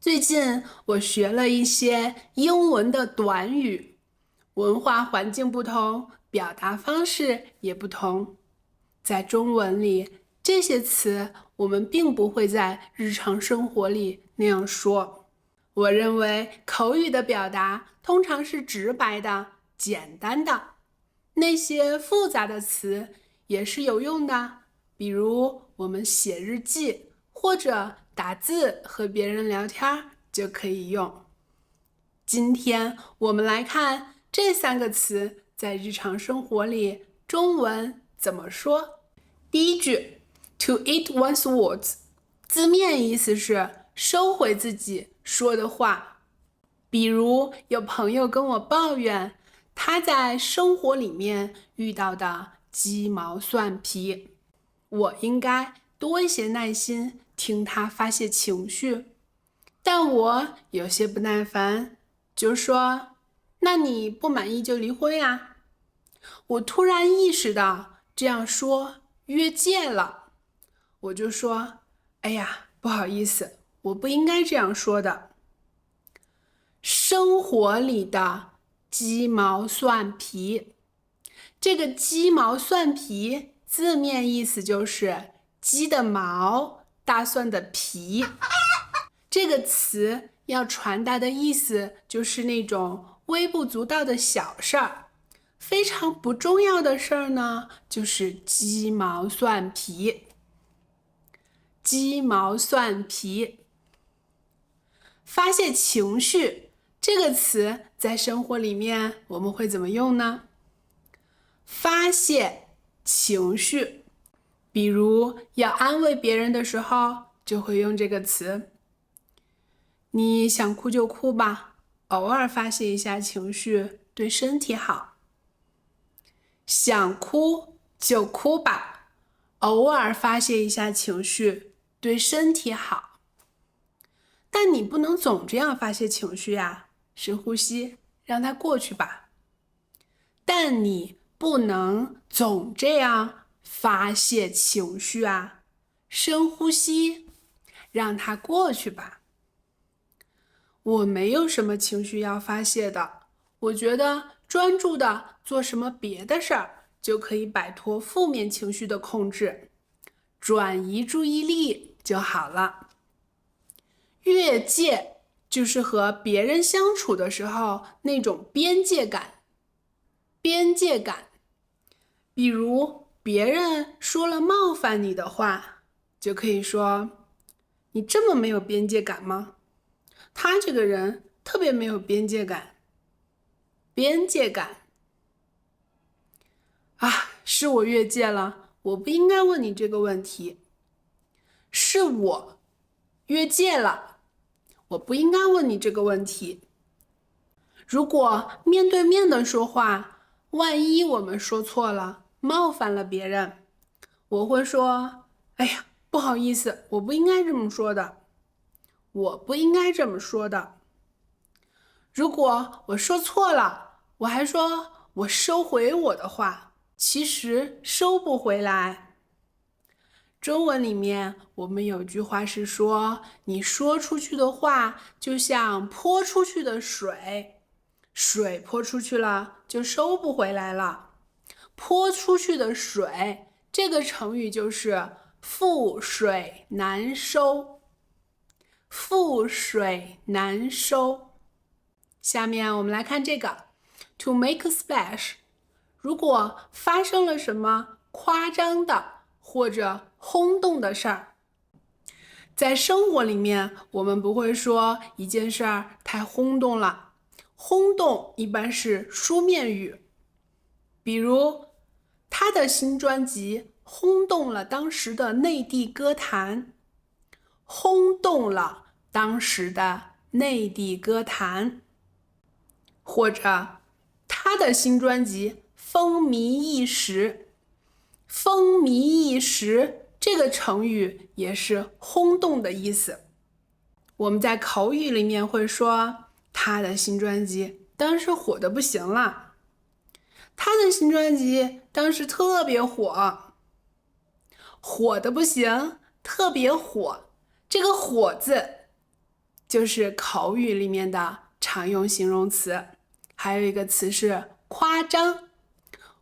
最近我学了一些英文的短语，文化环境不同，表达方式也不同。在中文里，这些词我们并不会在日常生活里那样说。我认为口语的表达通常是直白的、简单的，那些复杂的词也是有用的，比如我们写日记或者打字和别人聊天就可以用。今天我们来看这3个词在日常生活里中文怎么说。第一句 to eat one's words， 字面意思是收回自己说的话。比如有朋友跟我抱怨他在生活里面遇到的鸡毛蒜皮，我应该多一些耐心听他发泄情绪，但我有些不耐烦，就说那你不满意就离婚呀。我突然意识到这样说越界了，我就说哎呀，不好意思，我不应该这样说的。生活里的鸡毛蒜皮，这个鸡毛蒜皮字面意思就是鸡的毛，大蒜的皮。这个词要传达的意思就是那种微不足道的小事儿，非常不重要的事儿呢，就是鸡毛蒜皮。鸡毛蒜皮。发泄情绪这个词在生活里面我们会怎么用呢？发泄情绪，比如要安慰别人的时候就会用这个词。你想哭就哭吧，偶尔发泄一下情绪对身体好。想哭就哭吧，偶尔发泄一下情绪对身体好。但你不能总这样发泄情绪呀，深呼吸，让它过去吧。但你不能总这样发泄情绪啊，深呼吸，让它过去吧。我没有什么情绪要发泄的，我觉得专注的做什么别的事儿，就可以摆脱负面情绪的控制，转移注意力就好了。越界就是和别人相处的时候那种边界感。边界感，比如别人说了冒犯你的话，就可以说你这么没有边界感吗？他这个人特别没有边界感。边界感啊，是我越界了，我不应该问你这个问题。是我越界了，我不应该问你这个问题。如果面对面的说话，万一我们说错了，冒犯了别人，我会说哎呀，不好意思，我不应该这么说的，我不应该这么说的。如果我说错了，我还说我收回我的话，其实收不回来。中文里面我们有句话是说，你说出去的话就像泼出去的水，水泼出去了就收不回来了。泼出去的水，这个成语就是覆水难收。覆水难收。下面我们来看这个 to make a splash， 如果发生了什么夸张的或者轰动的事儿，在生活里面我们不会说一件事儿太轰动了，轰动一般是书面语，比如他的新专辑轰动了当时的内地歌坛，轰动了当时的内地歌坛。或者他的新专辑风靡一时，风靡一时这个成语也是轰动的意思。我们在口语里面会说他的新专辑当时火得不行了，他的新专辑当时特别火，火得不行，特别火，这个火字就是口语里面的常用形容词。还有一个词是夸张。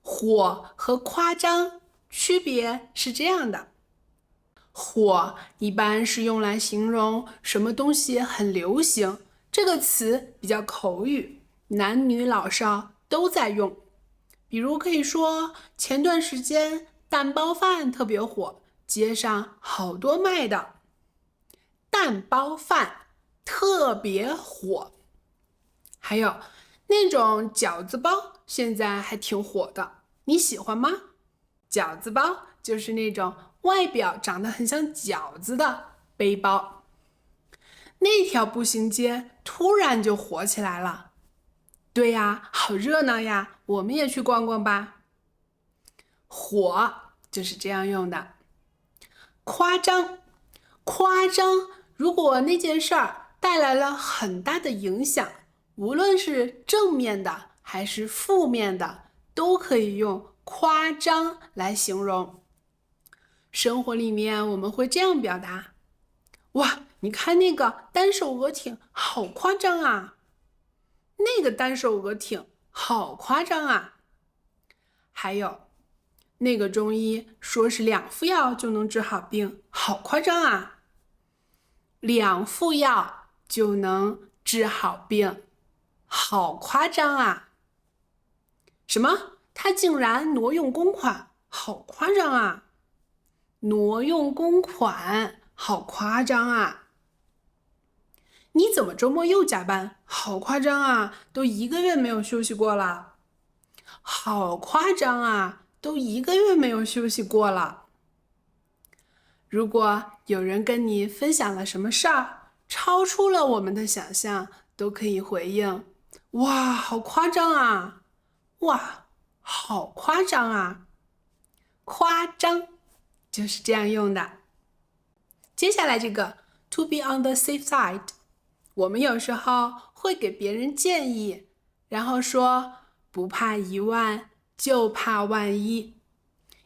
火和夸张区别是这样的，火一般是用来形容什么东西很流行，这个词比较口语，男女老少都在用。比如可以说，前段时间蛋包饭特别火，街上好多卖的。蛋包饭特别火。还有那种饺子包，现在还挺火的，你喜欢吗？饺子包就是那种外表长得很像饺子的背包。那条步行街突然就火起来了。对呀，好热闹呀，我们也去逛逛吧。火就是这样用的。夸张，夸张，如果那件事儿带来了很大的影响，无论是正面的还是负面的，都可以用夸张来形容。生活里面我们会这样表达：哇，你看那个单手鹅艇好夸张啊，那个单手鹅艇好夸张啊。还有那个中医说是2副药就能治好病，好夸张啊！2副药就能治好病，好夸张啊！什么？他竟然挪用公款，好夸张啊！挪用公款，好夸张啊！你怎么周末又加班？好夸张啊！都1个月没有休息过了。好夸张啊！都1个月没有休息过了。如果有人跟你分享了什么事儿，超出了我们的想象，都可以回应：哇，好夸张啊！哇，好夸张啊！夸张就是这样用的。接下来这个 to be on the safe side， 我们有时候会给别人建议，然后说不怕1万就怕万一，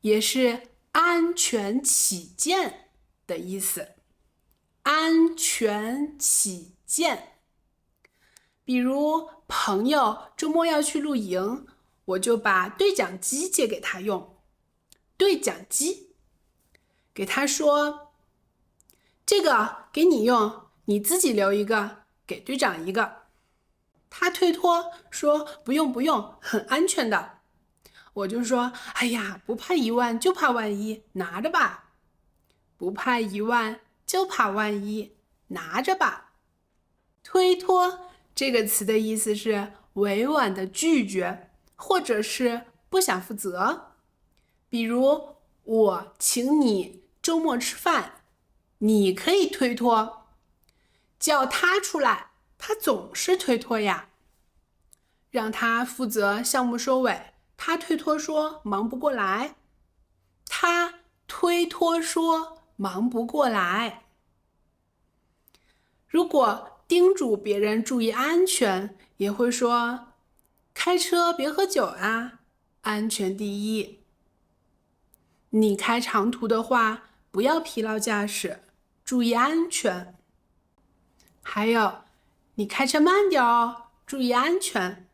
也是安全起见的意思。安全起见。比如朋友周末要去露营，我就把对讲机借给他用。对讲机，给他说，这个给你用，你自己留一个，给队长一个。他推脱说不用不用，很安全的。我就说，哎呀，不怕1万就怕万一，拿着吧。不怕1万就怕万一，拿着吧。推脱这个词的意思是委婉的拒绝，或者是不想负责。比如我请你周末吃饭，你可以推脱，叫他出来，他总是推脱呀。让他负责项目收尾，他推脱说忙不过来。他推脱说忙不过来。如果叮嘱别人注意安全，也会说开车别喝酒啊，安全第一。你开长途的话，不要疲劳驾驶，注意安全。还有，你开车慢点哦，注意安全。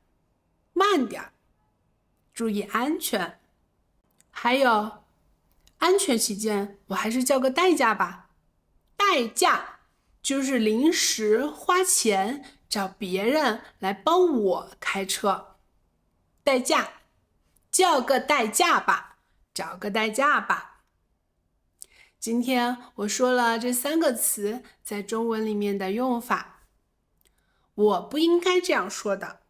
慢点，注意安全。还有，安全起见，我还是叫个代驾吧。代驾就是临时花钱找别人来帮我开车。代驾，叫个代驾吧。找个代驾吧。今天我说了这3个词在中文里面的用法。我不应该这样说的，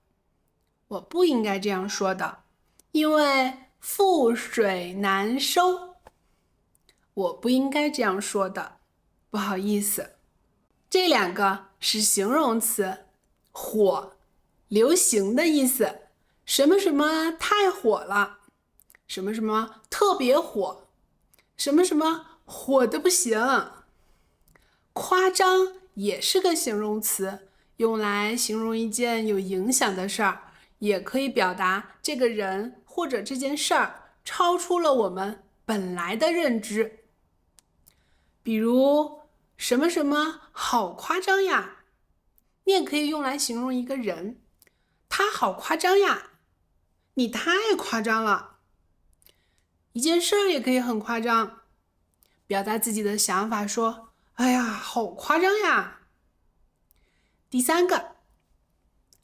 我不应该这样说的，因为覆水难收。我不应该这样说的，不好意思。这2个是形容词，火，流行的意思，什么什么太火了。什么什么特别火，什么什么火的不行。夸张也是个形容词，用来形容一件有影响的事儿，也可以表达这个人或者这件事儿超出了我们本来的认知。比如什么什么好夸张呀，你也可以用来形容一个人，他好夸张呀，你太夸张了。一件事儿也可以很夸张，表达自己的想法说，哎呀，好夸张呀。第三个，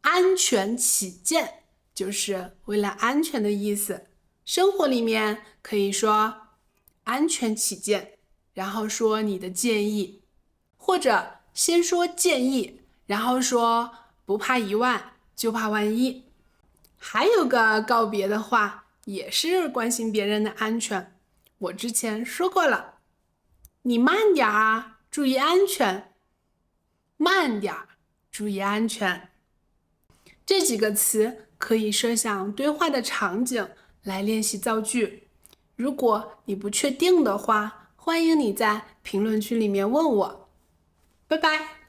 安全起见，就是为了安全的意思。生活里面可以说安全起见，然后说你的建议，或者先说建议，然后说不怕一万就怕万一。还有个告别的话，也是关心别人的安全，我之前说过了，你慢点啊，注意安全。慢点，注意安全。这几个词可以设想对话的场景来练习造句。如果你不确定的话，欢迎你在评论区里面问我。拜拜。